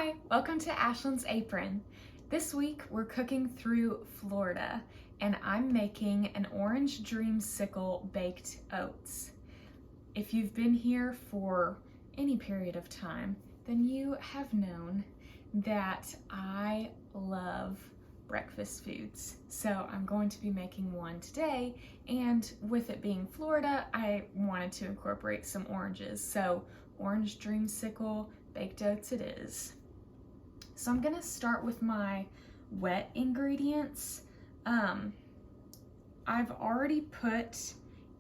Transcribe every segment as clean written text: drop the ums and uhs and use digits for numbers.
Hi, welcome to Ashlyn's Apron. This week we're cooking through Florida and I'm making an orange dreamsicle baked oats. If you've been here for any period of time, then you have known that I love breakfast foods. So I'm going to be making one today, and with it being Florida, I wanted to incorporate some oranges. So orange dreamsicle baked oats it is. So I'm gonna start with my wet ingredients. I've already put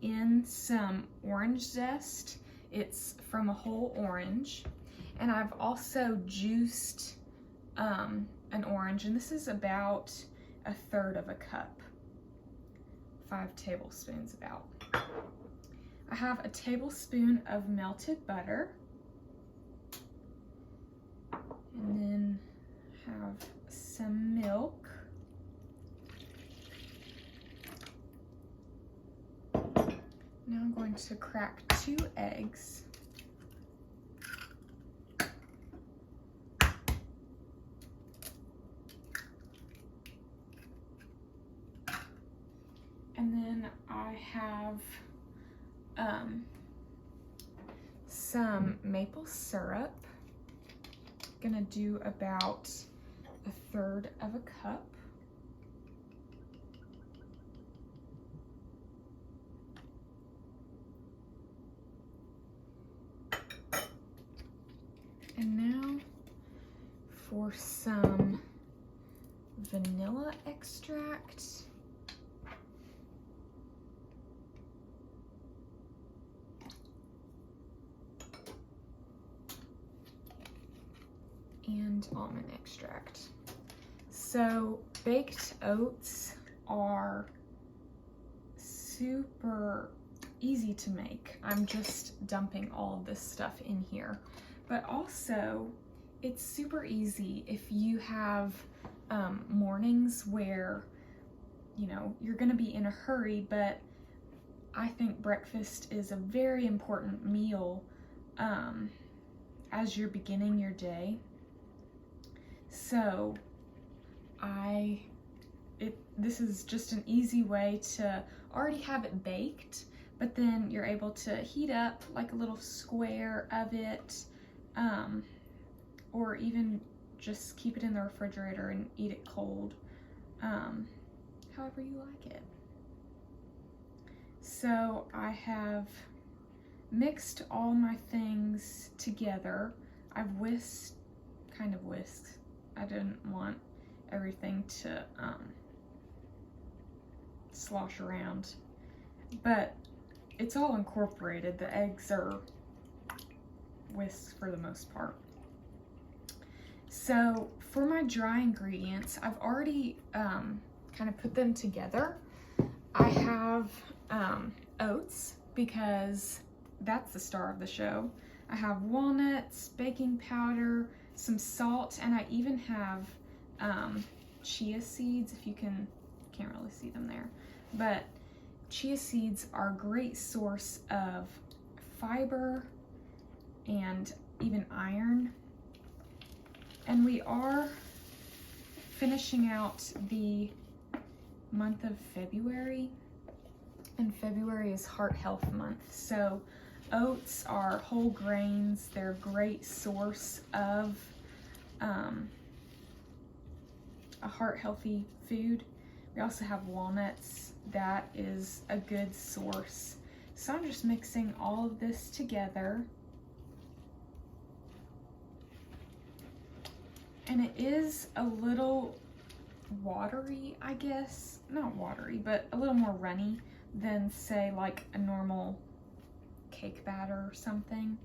in some orange zest. It's from a whole orange. And I've also juiced an orange, and this is about 1/3 of a cup, 5 tablespoons about. I have a tablespoon of melted butter, and then have some milk, now I'm going to crack 2 eggs, and then I have some maple syrup. Gonna do about 1/3 of a cup. And now for some vanilla extract. And almond extract. So baked oats are super easy to make. I'm just dumping all of this stuff in here. But also, it's super easy if you have mornings where, you know, you're gonna be in a hurry, but I think breakfast is a very important meal as you're beginning your day. So this is just an easy way to already have it baked, but then you're able to heat up like a little square of it, or even just keep it in the refrigerator and eat it cold, however you like it. So I have mixed all my things together. I've kind of whisked. I didn't want everything to slosh around, but it's all incorporated. The eggs are whisked for the most part. So for my dry ingredients, I've already kind of put them together. I have oats, because that's the star of the show. I have walnuts, baking powder, some salt, and I even have chia seeds, if you can't really see them there. But chia seeds are a great source of fiber and even iron. And we are finishing out the month of February, and February is Heart Health Month. So oats are whole grains. They're a great source of a heart healthy food. We also have walnuts. That is a good source. So I'm just mixing all of this together. And it is a little watery, I guess. Not watery, but a little more runny than, say, like a normal cake batter or something.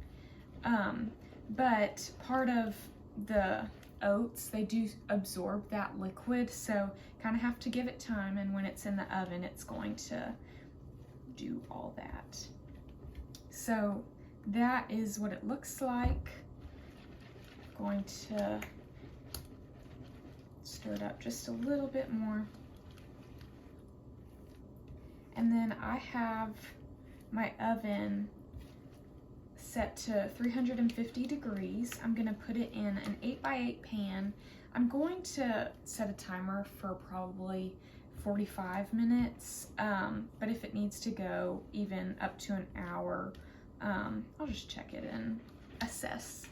But part of the oats, they do absorb that liquid, so kind of have to give it time, and when it's in the oven, it's going to do all that. So that is what it looks like. I'm going to stir it up just a little bit more. And then I have my oven set to 350 degrees. I'm gonna put it in an 8x8 pan. I'm going to set a timer for probably 45 minutes, but if it needs to go even up to an hour, I'll just check it and assess.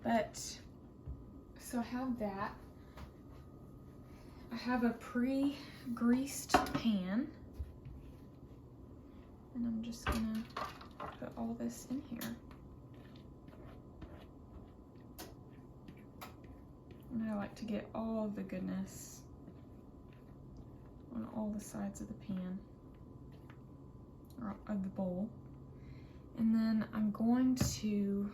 But, so I have that. I have a pre-greased pan, and I'm just gonna put all this in here. And I like to get all of the goodness on all the sides of the pan, or of the bowl. And then I'm going to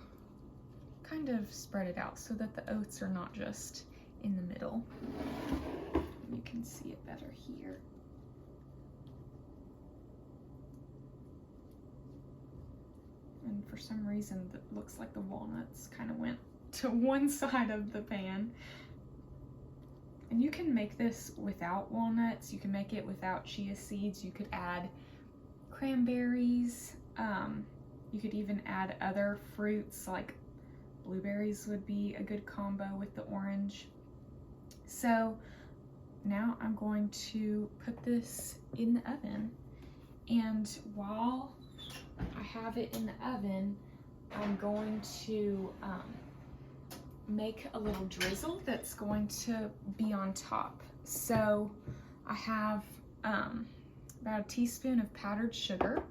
kind of spread it out so that the oats are not just in the middle. You can see it better here. And for some reason, it looks like the walnuts kind of went to one side of the pan. And you can make this without walnuts. You can make it without chia seeds. You could add cranberries. You could even add other fruits, like blueberries would be a good combo with the orange. So now I'm going to put this in the oven. And while I have it in the oven, I'm going to make a little drizzle that's going to be on top. So I have about a teaspoon of powdered sugar.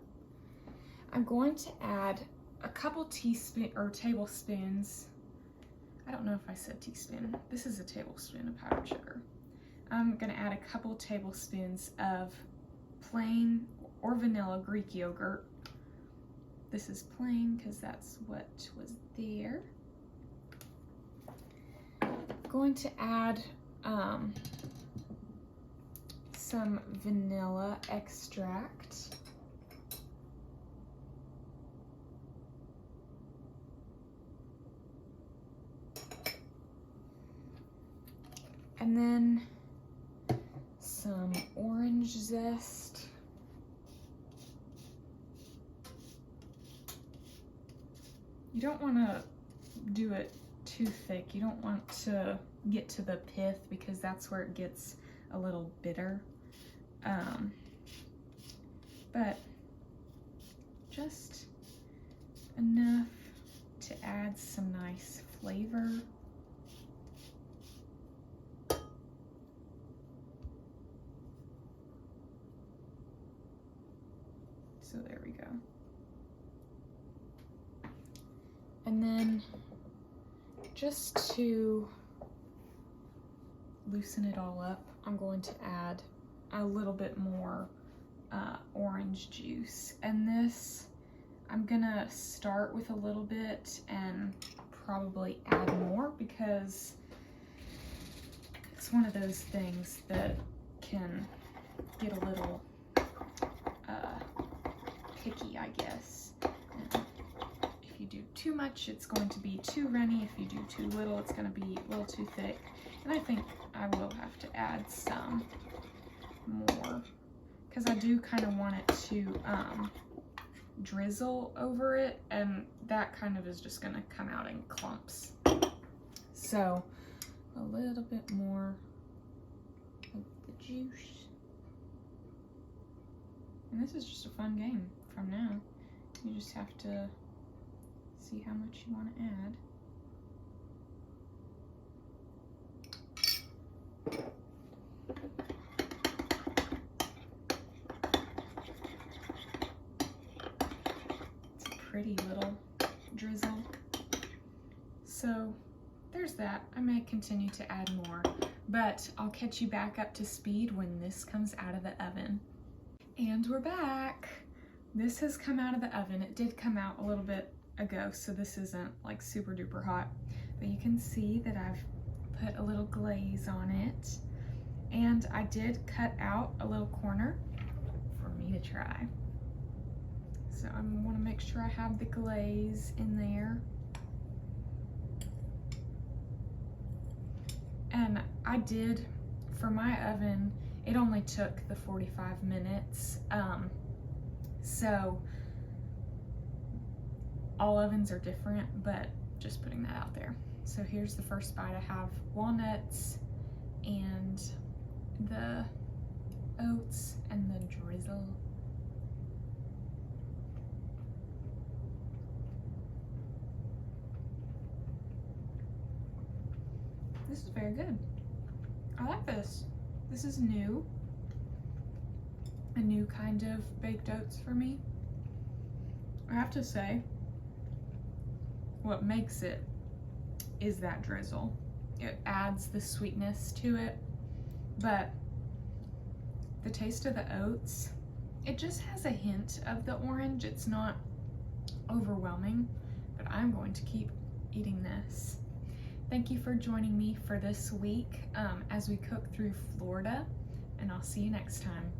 I'm going to add a couple tablespoons. I don't know if I said teaspoon. This is a tablespoon of powdered sugar. I'm gonna add a couple tablespoons of plain or vanilla Greek yogurt. This is plain because that's what was there. Going to add some vanilla extract. And then some orange zest. You don't want to do it too thick. You don't want to get to the pith because that's where it gets a little bitter. But just enough to add some nice flavor. So there we go. And then just to loosen it all up, I'm going to add a little bit more orange juice. And this, I'm gonna start with a little bit and probably add more because it's one of those things that can get a little picky, I guess. And if you do too much, it's going to be too runny. If you do too little, it's going to be a little too thick. And I think I will have to add some more because I do kind of want it to drizzle over it, and that kind of is just going to come out in clumps. So a little bit more of the juice. And this is just a fun game from now. You just have to see how much you want to add. It's a pretty little drizzle. So there's that. I may continue to add more, but I'll catch you back up to speed when this comes out of the oven. And we're back. This has come out of the oven. It did come out a little bit ago, so this isn't like super duper hot, but you can see that I've put a little glaze on it, and I did cut out a little corner for me to try. So I want to make sure I have the glaze in there. And I did, for my oven, it only took the 45 minutes. So All ovens are different, but just putting that out there. So here's the first bite. I have walnuts and the oats and the drizzle. This is very good. I like this. This is new. A new kind of baked oats for me. I have to say, what makes it is that drizzle. It adds the sweetness to it, but the taste of the oats, it just has a hint of the orange. It's not overwhelming, but I'm going to keep eating this. Thank you for joining me for this week as we cook through Florida, and I'll see you next time.